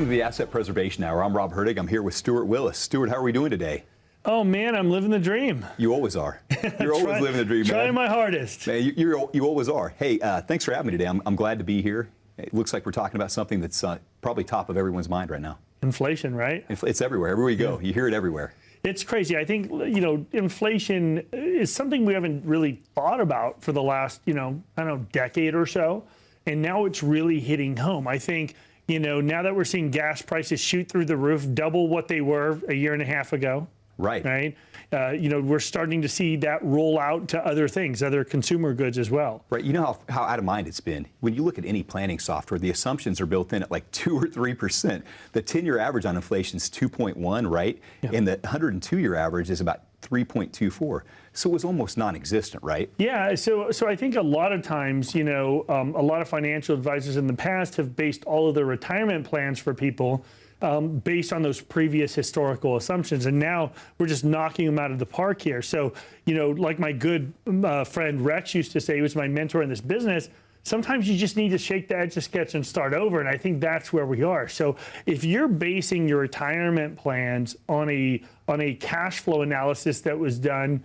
Welcome to the Asset Preservation Hour. I'm Rob Hurtig. I'm here with Stewart Willis. Stewart, how are we doing today? Oh man, I'm living the dream. You always are. You're always living the dream, man. Trying my hardest. Man, you always are. Hey, thanks for having me today. I'm glad to be here. It looks like we're talking about something that's probably top of everyone's mind right now. Inflation, right? It's everywhere. Everywhere you go, you hear it everywhere. It's crazy. I think, inflation is something we haven't really thought about for the last, decade or so. And now it's really hitting home. I think, now that we're seeing gas prices shoot through the roof, double what they were a year and a half ago. Right. Right. We're starting to see that roll out to other things, other consumer goods as well. Right. You know how out of mind it's been. When you look at any planning software, the assumptions are built in at like 2 or 3%. The 10-year average on inflation is 2.1, right? Yeah. And the 102-year average is about 3.24. So it was almost non-existent, right? Yeah. So I think a lot of times, a lot of financial advisors in the past have based all of their retirement plans for people based on those previous historical assumptions. And now we're just knocking them out of the park here. So, like my good friend Rex used to say, he was my mentor in this business, sometimes you just need to shake the Etch-a-Sketch and start over. And I think that's where we are. So if you're basing your retirement plans on a cash flow analysis that was done,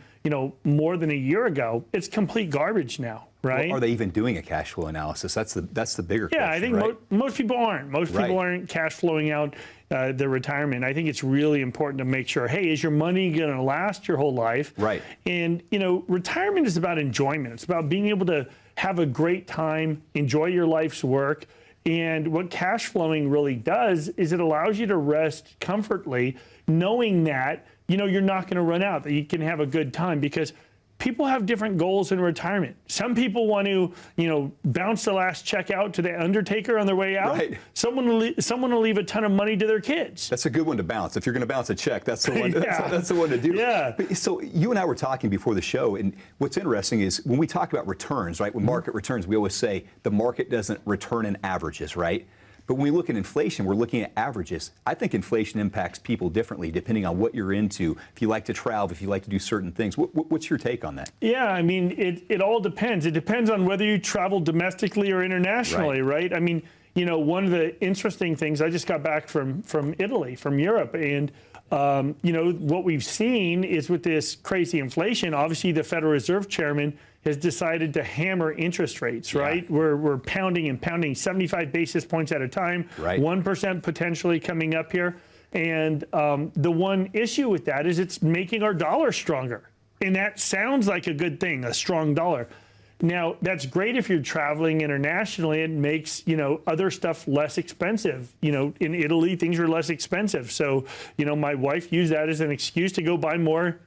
more than a year ago, it's complete garbage now. Right? Well, are they even doing a cash flow analysis? That's the bigger question. Yeah, I think right? most people aren't. Most people aren't cash flowing out their retirement. I think it's really important to make sure, hey, is your money going to last your whole life? Right. And, retirement is about enjoyment. It's about being able to have a great time, enjoy your life's work. And what cash flowing really does is it allows you to rest comfortably, knowing that, you're not going to run out, that you can have a good time, because people have different goals in retirement. Some people want to, bounce the last check out to the undertaker on their way out. Right. Someone will leave a ton of money to their kids. That's a good one to bounce. If you're going to bounce a check, that's the one. Yeah. That's the one to do. Yeah. So you and I were talking before the show, and what's interesting is when we talk about returns, right? When market returns, we always say the market doesn't return in averages, right? But when we look at inflation, we're looking at averages. I think inflation impacts people differently depending on what you're into, if you like to travel, if you like to do certain things. What's your take on that? Yeah, I mean, it all depends. It depends on whether you travel domestically or internationally, right? I mean, one of the interesting things, I just got back from Italy, from Europe, and what we've seen is with this crazy inflation, obviously the Federal Reserve Chairman has decided to hammer interest rates, right? Yeah. We're pounding and pounding 75 basis points at a time, right. 1% potentially coming up here. And the one issue with that is it's making our dollar stronger. And that sounds like a good thing, a strong dollar. Now, that's great if you're traveling internationally. It makes, other stuff less expensive. In Italy, things are less expensive. So, my wife used that as an excuse to go buy more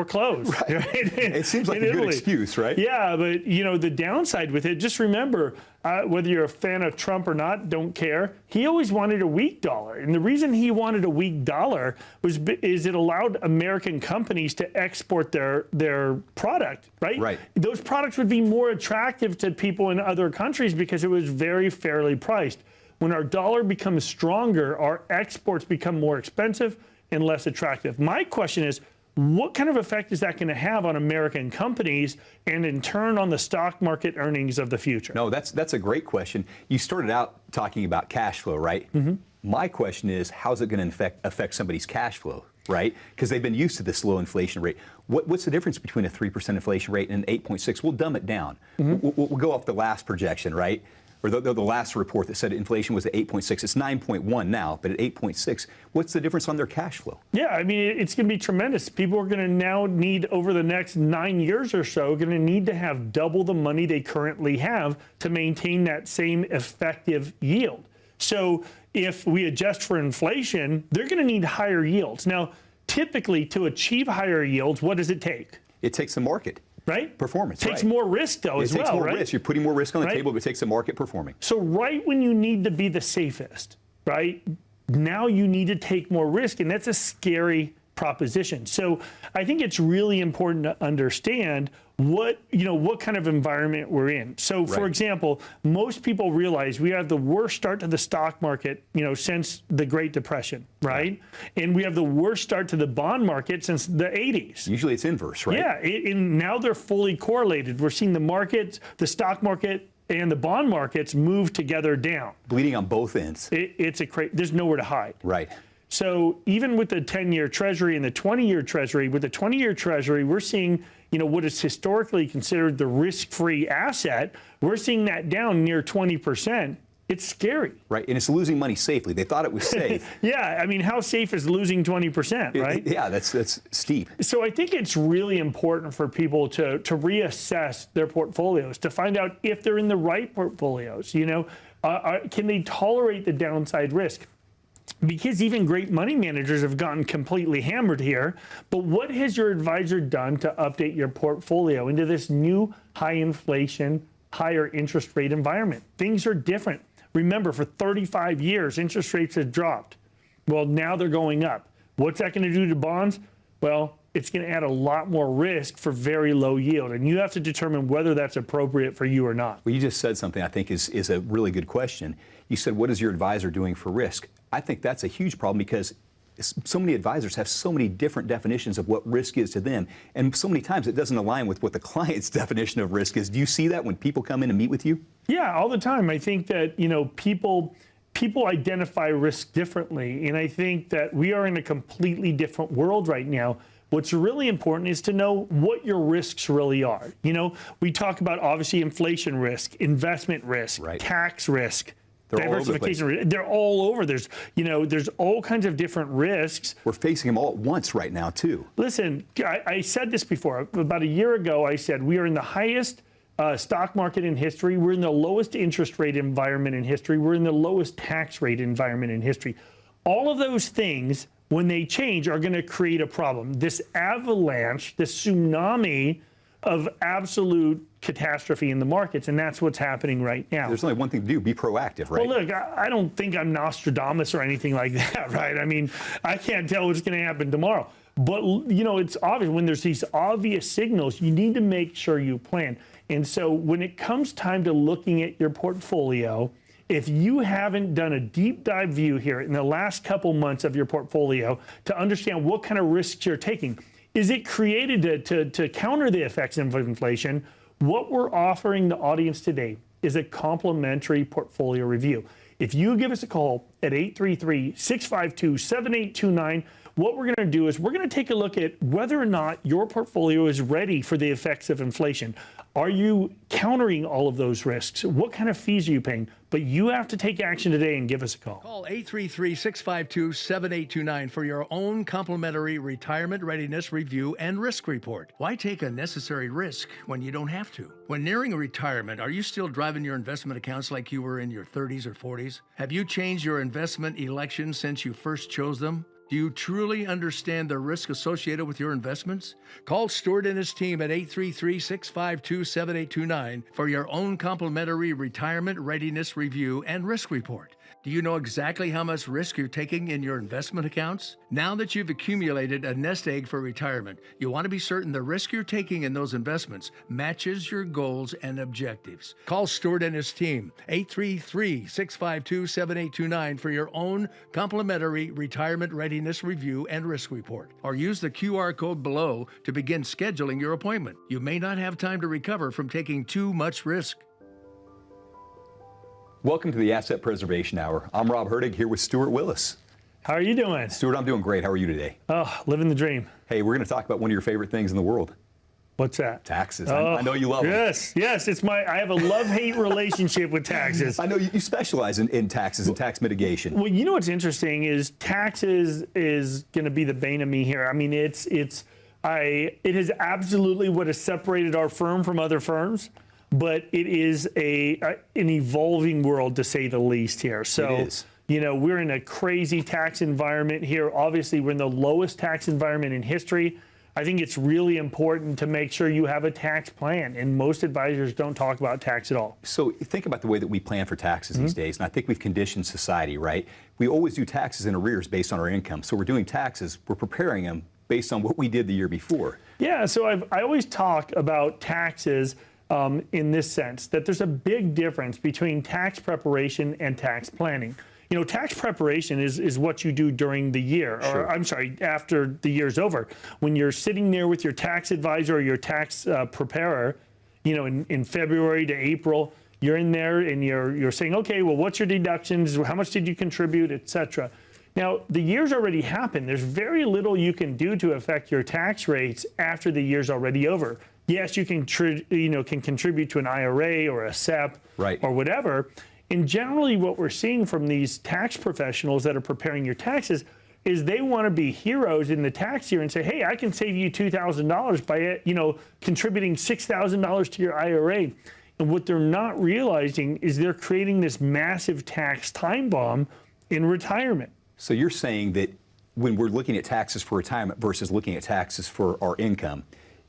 clothes. Right. It seems like a good excuse, right? Yeah, but the downside with it, just remember, whether you're a fan of Trump or not, don't care. He always wanted a weak dollar. And the reason he wanted a weak dollar is it allowed American companies to export their product, right? Right. Those products would be more attractive to people in other countries because it was very fairly priced. When our dollar becomes stronger, our exports become more expensive and less attractive. My question is, what kind of effect is that going to have on American companies and in turn on the stock market earnings of the future? No, that's a great question. You started out talking about cash flow, right? Mm-hmm. My question is, how's it going to affect somebody's cash flow, right? Because they've been used to this low inflation rate. What's the difference between a 3% inflation rate and an 8.6? We'll dumb it down. Mm-hmm. We'll go off the last projection, right? Or the last report that said inflation was at 8.6. It's 9.1 now, but at 8.6, what's the difference on their cash flow? Yeah, I mean, it's going to be tremendous. People are going to now need, over the next 9 years or so, going to need to have double the money they currently have to maintain that same effective yield. So if we adjust for inflation, they're going to need higher yields. Now, typically, to achieve higher yields, what does it take? It takes the market. Right? Performance. Takes more risk, though, as well, right? It takes more risk. You're putting more risk on the table, but it takes the market performing. So right when you need to be the safest, right, now you need to take more risk, and that's a scary proposition. So I think it's really important to understand what kind of environment we're in. So for example, most people realize we have the worst start to the stock market, since the Great Depression, right? And we have the worst start to the bond market since the 80s. Usually it's inverse, right? Yeah, and now they're fully correlated. We're seeing the stock market and the bond markets move together down. Bleeding on both ends. There's nowhere to hide. Right. So even with the 10-year Treasury and the 20-year Treasury, with the 20-year Treasury, we're seeing, what is historically considered the risk-free asset, we're seeing that down near 20%. It's scary. Right, and it's losing money safely. They thought it was safe. Yeah, I mean, how safe is losing 20%, right? Yeah, that's steep. So I think it's really important for people to reassess their portfolios, to find out if they're in the right portfolios. Can they tolerate the downside risk? Because even great money managers have gotten completely hammered here. But what has your advisor done to update your portfolio into this new high inflation, higher interest rate environment? Things are different. Remember, for 35 years, interest rates have dropped. Well, now they're going up. What's that going to do to bonds? Well, it's going to add a lot more risk for very low yield. And you have to determine whether that's appropriate for you or not. Well, you just said something I think is a really good question. You said, what is your advisor doing for risk? I think that's a huge problem because so many advisors have so many different definitions of what risk is to them. And so many times it doesn't align with what the client's definition of risk is. Do you see that when people come in and meet with you? Yeah, all the time. I think that, people identify risk differently. And I think that we are in a completely different world right now. What's really important is to know what your risks really are. We talk about obviously inflation risk, investment risk, right, tax risk, diversification risk. They're all over. There's all kinds of different risks. We're facing them all at once right now, too. Listen, I said this before. About a year ago, I said we are in the highest stock market in history. We're in the lowest interest rate environment in history. We're in the lowest tax rate environment in history. All of those things, when they change, are going to create a problem. This avalanche, this tsunami of absolute catastrophe in the markets, and that's what's happening right now. There's only one thing to do, be proactive, right? Well, look, I don't think I'm Nostradamus or anything like that, right? I mean, I can't tell what's going to happen tomorrow. But, it's obvious when there's these obvious signals, you need to make sure you plan. And so when it comes time to looking at your portfolio, if you haven't done a deep dive view here in the last couple months of your portfolio to understand what kind of risks you're taking, is it created to counter the effects of inflation? What we're offering the audience today is a complimentary portfolio review. If you give us a call at 833-652-7829, what we're going to do is we're going to take a look at whether or not your portfolio is ready for the effects of inflation. Are you countering all of those risks? What kind of fees are you paying? But you have to take action today and give us a call. Call 833-652-7829 for your own complimentary retirement readiness review and risk report. Why take unnecessary risk when you don't have to? When nearing retirement, are you still driving your investment accounts like you were in your 30s or 40s? Have you changed your investment election since you first chose them? Do you truly understand the risk associated with your investments? Call Stewart and his team at 833-652-7829 for your own complimentary retirement readiness review and risk report. Do you know exactly how much risk you're taking in your investment accounts? Now that you've accumulated a nest egg for retirement, you want to be certain the risk you're taking in those investments matches your goals and objectives. Call Stewart and his team, 833-652-7829 for your own complimentary retirement readiness review and risk report. Or use the QR code below to begin scheduling your appointment. You may not have time to recover from taking too much risk. Welcome to the Asset Preservation Hour. I'm Rob Hurtig here with Stewart Willis. How are you doing? Stewart, I'm doing great. How are you today? Oh, living the dream. Hey, we're going to talk about one of your favorite things in the world. What's that? Taxes. I know you love them. Yes, I have a love-hate relationship with taxes. I know you specialize in taxes and tax mitigation. Well, you know what's interesting is taxes is going to be the bane of me here. I mean, it is absolutely what has separated our firm from other firms. But it is an evolving world, to say the least, here. So, it is. We're in a crazy tax environment here. Obviously, we're in the lowest tax environment in history. I think it's really important to make sure you have a tax plan, and most advisors don't talk about tax at all. So think about the way that we plan for taxes these days, and I think we've conditioned society, right? We always do taxes in arrears based on our income. So we're doing taxes, we're preparing them based on what we did the year before. Yeah, so I always talk about taxes in this sense, that there's a big difference between tax preparation and tax planning. Tax preparation is what you do during the year, or I'm sorry, after the year's over. When you're sitting there with your tax advisor or your tax preparer, in February to April, You're in there and you're saying, okay, well, what's your deductions? How much did you contribute, et cetera. Now, the year's already happened. There's very little you can do to affect your tax rates after the year's already over. Yes, you can contribute to an IRA or a SEP or whatever. And generally what we're seeing from these tax professionals that are preparing your taxes is they want to be heroes in the tax year and say, hey, I can save you $2,000 by contributing $6,000 to your IRA. And what they're not realizing is they're creating this massive tax time bomb in retirement. So you're saying that when we're looking at taxes for retirement versus looking at taxes for our income,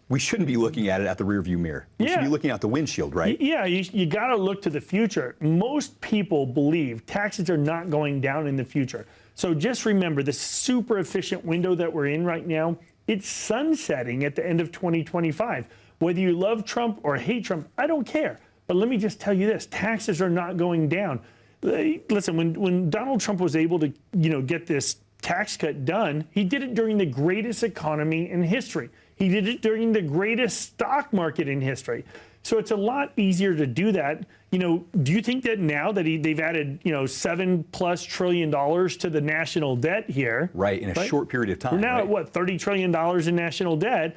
we shouldn't be looking at it at the rearview mirror. We should be looking out the windshield, right? Yeah, you got to look to the future. Most people believe taxes are not going down in the future. So just remember the super efficient window that we're in right now, it's sunsetting at the end of 2025. Whether you love Trump or hate Trump, I don't care. But let me just tell you this, taxes are not going down. Listen, when Donald Trump was able to, get this tax cut done, he did it during the greatest economy in history. He did it during the greatest stock market in history. So it's a lot easier to do that. Do you think that now that they've added, $7+ trillion to the national debt here? Right, in a short period of time. We're now at what, $30 trillion in national debt?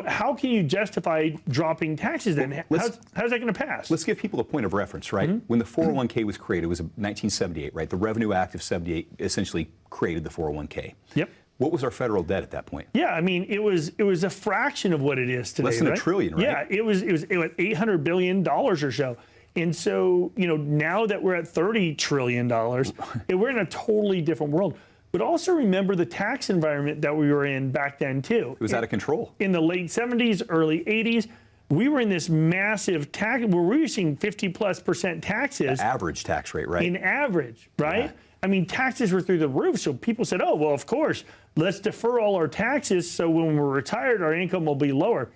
How can you justify dropping taxes then? How's that going to pass? Let's give people a point of reference, right? When the 401k was created, it was 1978, right? The Revenue Act of 78 essentially created the 401k. Yep. What was our federal debt at that point? Yeah, I mean, it was a fraction of what it is today. Less than $1 trillion, right? Yeah, it was $800 billion or so. And so, now that we're at $30 trillion, we're in a totally different world. But also remember the tax environment that we were in back then too. It was out of control. In the late 70s, early 80s, we were in this massive tax where we were seeing 50+% taxes. The average tax rate, right? In average, right? Yeah. I mean, taxes were through the roof. So people said, oh, well, of course, let's defer all our taxes so when we're retired, our income will be lower.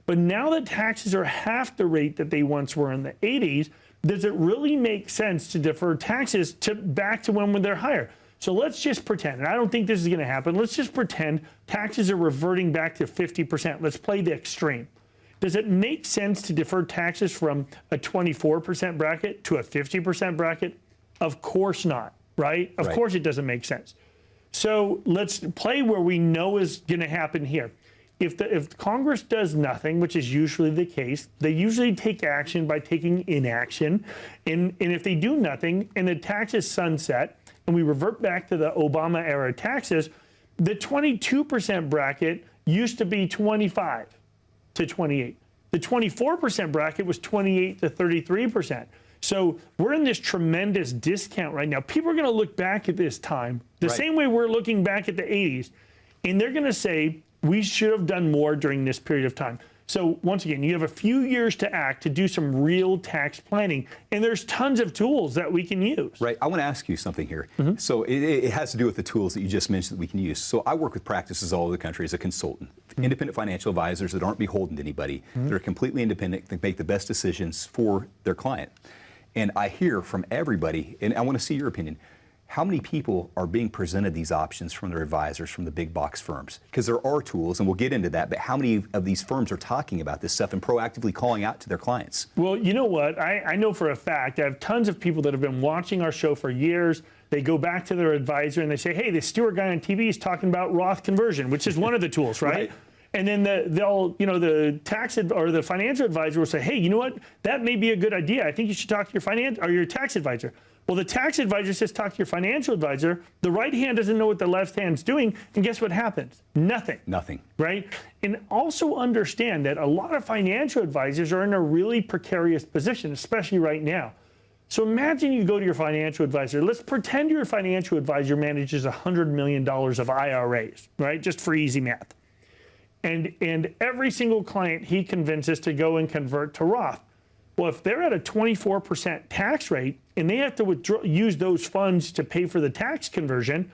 But now that taxes are half the rate that they once were in the 80s, does it really make sense to defer taxes back to when they're higher? So let's just pretend, and I don't think this is going to happen, let's just pretend taxes are reverting back to 50%. Let's play the extreme. Does it make sense to defer taxes from a 24% bracket to a 50% bracket? Of course not, right? Of course it doesn't make sense. So let's play where we know is going to happen here. If Congress does nothing, which is usually the case, they usually take action by taking inaction. And if they do nothing and the taxes sunset, and we revert back to the Obama era taxes, the 22% bracket used to be 25 to 28. The 24% bracket was 28 to 33%. So we're in this tremendous discount right now. People are going to look back at this time the same way we're looking back at the 80s, and they're going to say, we should have done more during this period of time. So once again, you have a few years to act to do some real tax planning, and there's tons of tools that we can use. Right. I want to ask you something here. So it has to do with the tools that you just mentioned that we can use. So I work with practices all over the country as a consultant, independent financial advisors that aren't beholden to anybody, that are completely independent, that make the best decisions for their client. And I hear from everybody, and I want to see your opinion, how many people are being presented these options from their advisors from the big box firms? Because there are tools, and we'll get into that, but how many of these firms are talking about this stuff and proactively calling out to their clients? Well, you know what? I know for a fact, I have tons of people that have been watching our show for years. They go back to their advisor and they say, hey, this Stewart guy on TV is talking about Roth conversion, which is one of the tools, right? And then the tax or the financial advisor will say, hey, you know what? That may be a good idea. I think you should talk to your tax advisor. Well, the tax advisor says talk to your financial advisor. The right hand doesn't know what the left hand's doing, and guess what happens? Nothing. Nothing. Right? And also understand that a lot of financial advisors are in a really precarious position, especially right now. So imagine you go to your financial advisor. Let's pretend your financial advisor manages $100 million of IRAs, right? Just for easy math. And every single client he convinces to go and convert to Roth. Well, if they're at a 24% tax rate and they have to use those funds to pay for the tax conversion,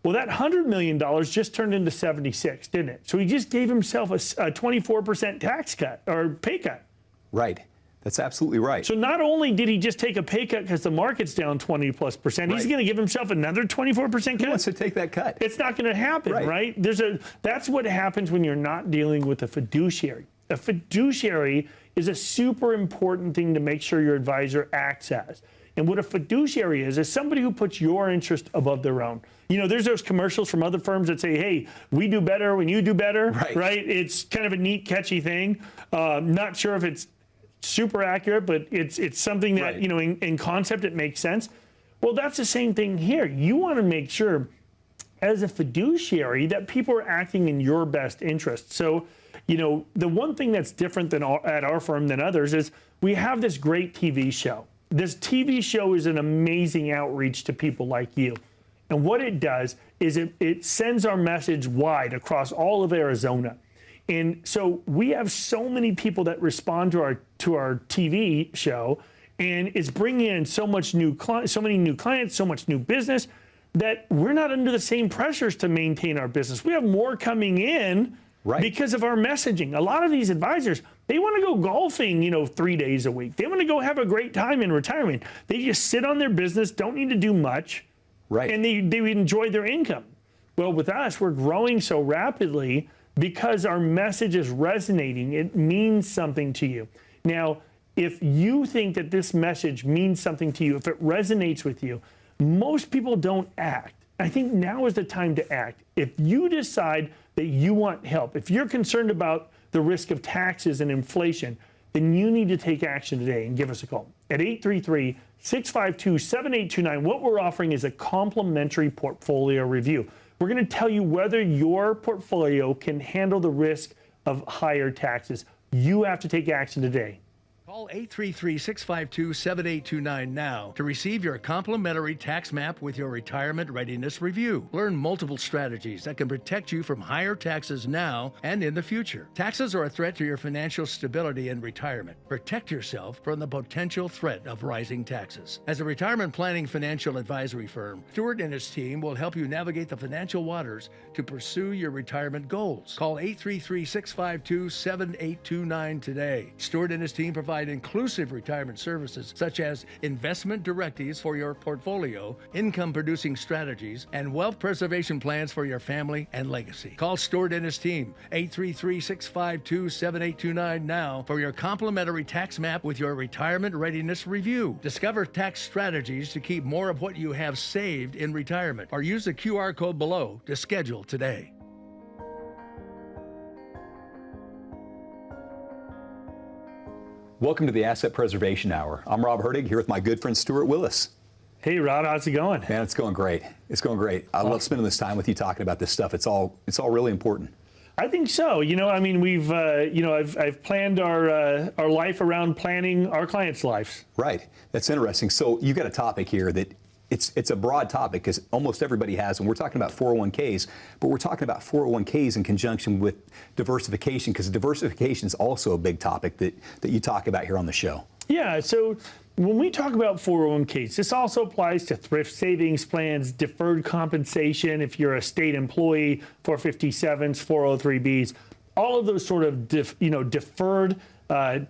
well, that $100 million just turned into 76, didn't it? So he just gave himself a 24% tax cut or pay cut. Right. That's absolutely right. So not only did he just take a pay cut because the market's down 20+%, he's going to give himself another 24% cut. Who wants to take that cut? It's not going to happen, right? That's what happens when you're not dealing with a fiduciary. A fiduciary is a super important thing to make sure your advisor acts as. And what a fiduciary is somebody who puts your interest above their own. You know, there's those commercials from other firms that say, hey, we do better when you do better, right? It's kind of a neat, catchy thing. Not sure if it's super accurate, but it's something that, you know, in concept, it makes sense. Well, that's the same thing here. You want to make sure as a fiduciary that people are acting in your best interest. So, you know, the one thing that's different than at our firm than others is we have this great TV show. This TV show is an amazing outreach to people like you. And what it does is it sends our message wide across all of Arizona. And so we have so many people that respond to our TV show, and it's bringing in so many new clients, so much new business, that we're not under the same pressures to maintain our business. We have more coming in because of our messaging. A lot of these advisors, they want to go golfing, you know, 3 days a week. They want to go have a great time in retirement. They just sit on their business, don't need to do much, and they enjoy their income. Well, with us, we're growing so rapidly because our message is resonating. It means something to you. Now, if you think that this message means something to you, if it resonates with you, most people don't act. I think now is the time to act. If you decide that you want help, if you're concerned about the risk of taxes and inflation, then you need to take action today and give us a call at 833-652-7829. What we're offering is a complimentary portfolio review. We're going to tell you whether your portfolio can handle the risk of higher taxes. You have to take action today. Call 833-652-7829 now to receive your complimentary tax map with your retirement readiness review. Learn multiple strategies that can protect you from higher taxes now and in the future. Taxes are a threat to your financial stability in retirement. Protect yourself from the potential threat of rising taxes. As a retirement planning financial advisory firm, Stewart and his team will help you navigate the financial waters to pursue your retirement goals. Call 833-652-7829 today. Stewart and his team provide inclusive retirement services such as investment directives for your portfolio, income-producing strategies, and wealth preservation plans for your family and legacy. Call Stewart and his team, 833-652-7829 now for your complimentary tax map with your retirement readiness review. Discover tax strategies to keep more of what you have saved in retirement, or use the QR code below to schedule today. Welcome to the Asset Preservation Hour. I'm Rob Hurtig here with my good friend Stewart Willis. Hey, Rob, how's it going? Man, it's going great. It's going great. I love spending this time with you talking about this stuff. It's all really important. I think so. You know, I mean, we've, I've planned our life around planning our clients' lives. Right. That's interesting. So you've got a topic here that it's a broad topic because almost everybody has, and we're talking about 401ks, but we're talking about 401ks in conjunction with diversification, because diversification is also a big topic that you talk about here on the show. Yeah, so when we talk about 401ks, this also applies to thrift savings plans, deferred compensation, if you're a state employee, 457s, 403bs, all of those sort of deferred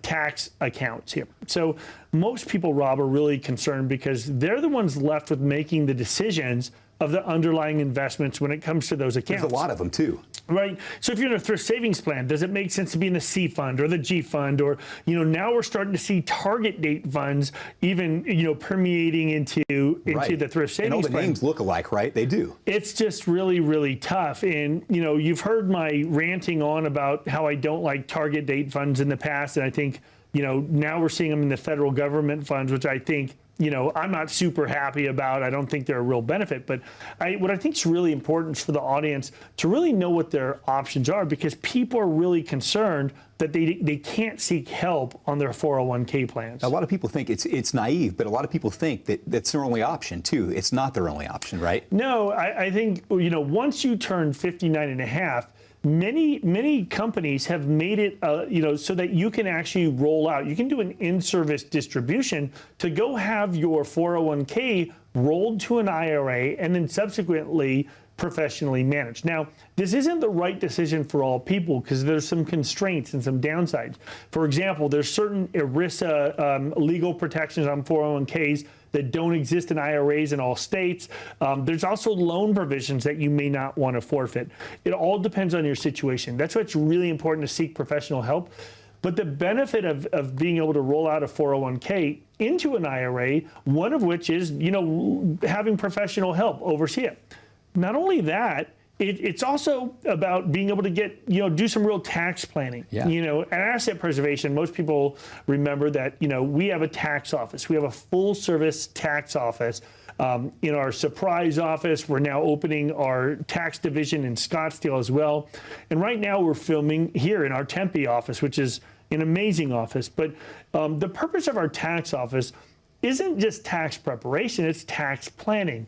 tax accounts here. So most people, Rob, are really concerned because they're the ones left with making the decisions of the underlying investments when it comes to those accounts. There's a lot of them too. Right. So if you're in a thrift savings plan, does it make sense to be in the C fund or the G fund? Or, now we're starting to see target date funds even, permeating into the thrift savings plan. And all the names look alike, right? They do. It's just really, really tough. And, you've heard my ranting on about how I don't like target date funds in the past. And I think, now we're seeing them in the federal government funds, which I think, I'm not super happy about. I don't think they're a real benefit. But what I think is really important is for the audience to really know what their options are, because people are really concerned that they can't seek help on their 401k plans. A lot of people think it's naive, but a lot of people think that that's their only option too. It's not their only option, right? No, I think, once you turn 59 and a half, many companies have made it, so that you can actually roll out. You can do an in-service distribution to go have your 401k rolled to an IRA and then subsequently professionally managed. Now, this isn't the right decision for all people because there's some constraints and some downsides. For example, there's certain ERISA legal protections on 401ks that don't exist in IRAs in all states. There's also loan provisions that you may not want to forfeit. It all depends on your situation. That's why it's really important to seek professional help. But the benefit of being able to roll out a 401k into an IRA, one of which is, having professional help oversee it. Not only that, it's also about being able to get, do some real tax planning. Yeah. And asset preservation, most people remember that, we have a tax office. We have a full service tax office. In our Surprise office, we're now opening our tax division in Scottsdale as well. And right now we're filming here in our Tempe office, which is an amazing office. But the purpose of our tax office isn't just tax preparation, it's tax planning.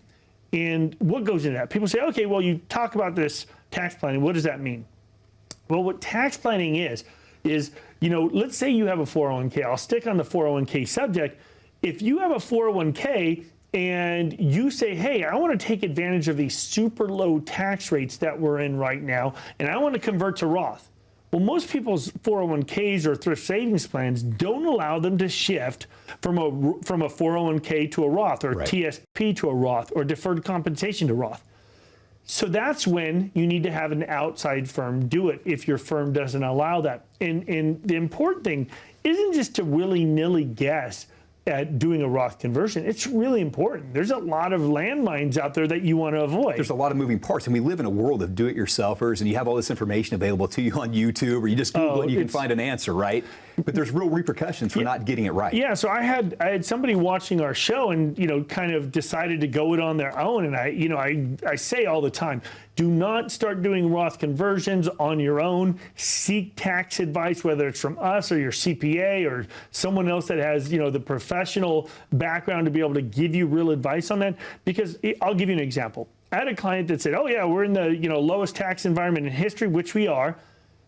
And what goes into that? People say, okay, well, you talk about this tax planning. What does that mean? Well, what tax planning is, let's say you have a 401k. I'll stick on the 401k subject. If you have a 401k and you say, hey, I want to take advantage of these super low tax rates that we're in right now, and I want to convert to Roth. Well, most people's 401ks or thrift savings plans don't allow them to shift from a 401k to a Roth, or TSP to a Roth, or deferred compensation to Roth. So that's when you need to have an outside firm do it if your firm doesn't allow that. And the important thing isn't just to willy-nilly guess at doing a Roth conversion. It's really important. There's a lot of landmines out there that you want to avoid. There's a lot of moving parts, and we live in a world of do-it-yourselfers, and you have all this information available to you on YouTube, or you just Google it and you can find an answer, right? But there's real repercussions for not getting it right. Yeah, so I had somebody watching our show and, kind of decided to go it on their own. And I say all the time, do not start doing Roth conversions on your own. Seek tax advice, whether it's from us or your CPA or someone else that has, the professional background to be able to give you real advice on that. Because I'll give you an example. I had a client that said, oh yeah, we're in the, lowest tax environment in history, which we are.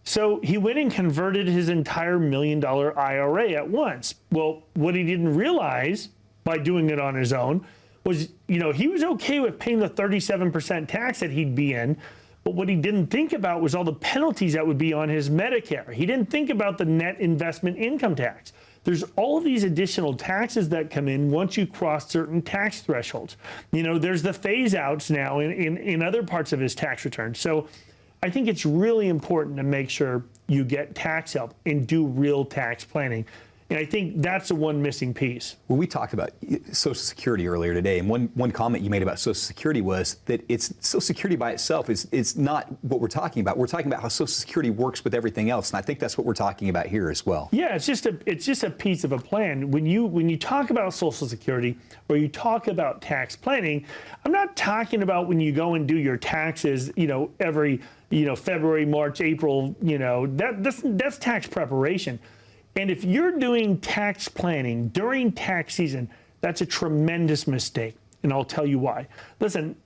So he went and converted his entire $1 million IRA at once. Well, what he didn't realize by doing it on his own was, he was okay with paying the 37% tax that he'd be in, but what he didn't think about was all the penalties that would be on his Medicare. He didn't think about the net investment income tax. There's all of these additional taxes that come in once you cross certain tax thresholds. There's the phase outs now in other parts of his tax return. So I think it's really important to make sure you get tax help and do real tax planning. And I think that's the one missing piece. Well, we talked about Social Security earlier today, and one comment you made about Social Security was that Social Security by itself is not what we're talking about. We're talking about how Social Security works with everything else, and I think that's what we're talking about here as well. Yeah, it's just a piece of a plan. When you talk about Social Security or you talk about tax planning, I'm not talking about when you go and do your taxes, every February, March, April, that's tax preparation. And if you're doing tax planning during tax season, that's a tremendous mistake. And I'll tell you why. Listen,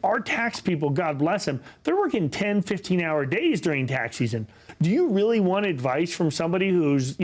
our tax people, God bless them, they're working 10, 15-hour days during tax season. Do you really want advice from somebody who's,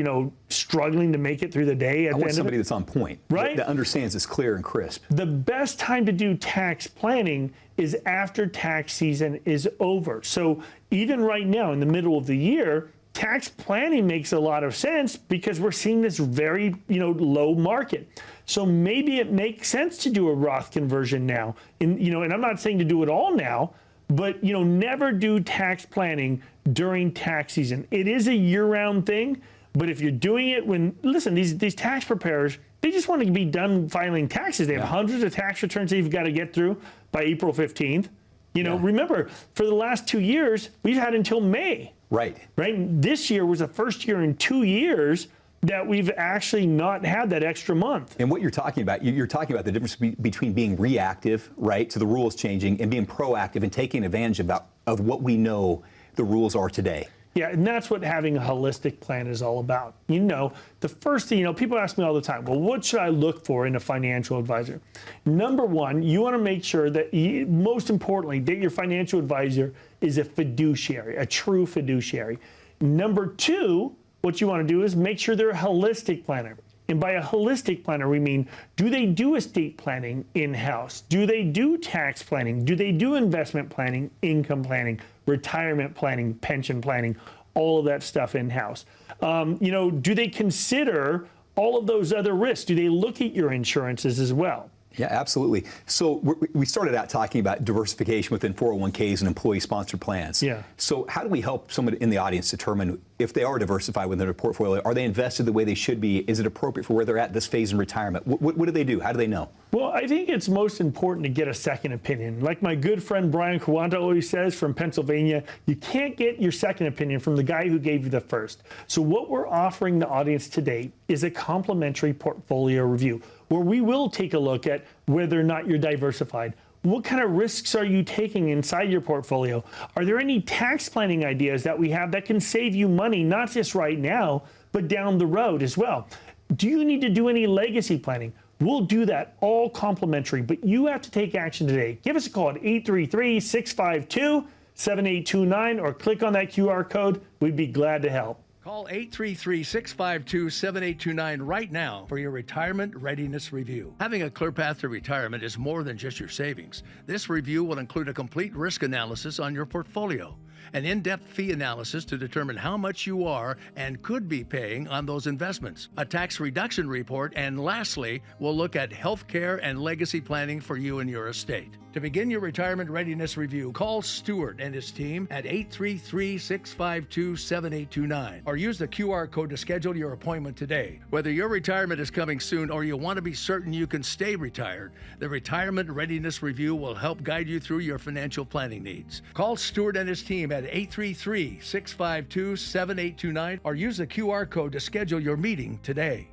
struggling to make it through the day? I want somebody that's on point, right? That understands it's clear and crisp. The best time to do tax planning is after tax season is over. So even right now, in the middle of the year, tax planning makes a lot of sense because we're seeing this very, low market. So maybe it makes sense to do a Roth conversion now. And I'm not saying to do it all now, but, never do tax planning during tax season. It is a year-round thing, but if you're doing it listen, these tax preparers, they just want to be done filing taxes. They have hundreds of tax returns they've got to get through by April 15th. Remember, for the last 2 years, we've had until May. Right. This year was the first year in 2 years that we've actually not had that extra month. And what you're talking about the difference between being reactive, right, to the rules changing, and being proactive and taking advantage of what we know the rules are today. Yeah, and that's what having a holistic plan is all about. The first thing, people ask me all the time, well, what should I look for in a financial advisor? Number one, you want to make sure that, most importantly, that your financial advisor is a fiduciary, a true fiduciary. Number two, what you want to do is make sure they're a holistic planner. And by a holistic planner, we mean, do they do estate planning in-house? Do they do tax planning? Do they do investment planning, income planning, retirement planning, pension planning, all of that stuff in-house? Do they consider all of those other risks? Do they look at your insurances as well? Yeah, absolutely. So we started out talking about diversification within 401ks and employee-sponsored plans. Yeah. So how do we help somebody in the audience determine if they are diversified within their portfolio? Are they invested the way they should be? Is it appropriate for where they're at this phase in retirement? What do they do? How do they know? Well, I think it's most important to get a second opinion. Like my good friend Brian Kawanta always says from Pennsylvania, you can't get your second opinion from the guy who gave you the first. So what we're offering the audience today is a complimentary portfolio review, where we will take a look at whether or not you're diversified. What kind of risks are you taking inside your portfolio? Are there any tax planning ideas that we have that can save you money, not just right now, but down the road as well? Do you need to do any legacy planning? We'll do that all complimentary, but you have to take action today. Give us a call at 833-652-7829 or click on that QR code. We'd be glad to help. Call 833-652-7829 right now for your retirement readiness review. Having a clear path to retirement is more than just your savings. This review will include a complete risk analysis on your portfolio, an in-depth fee analysis to determine how much you are and could be paying on those investments, a tax reduction report, and lastly, we'll look at health care and legacy planning for you and your estate. To begin your retirement readiness review, call Stewart and his team at 833-652-7829 or use the QR code to schedule your appointment today. Whether your retirement is coming soon or you want to be certain you can stay retired, the Retirement Readiness Review will help guide you through your financial planning needs. Call Stewart and his team at 833-652-7829 or use the QR code to schedule your meeting today.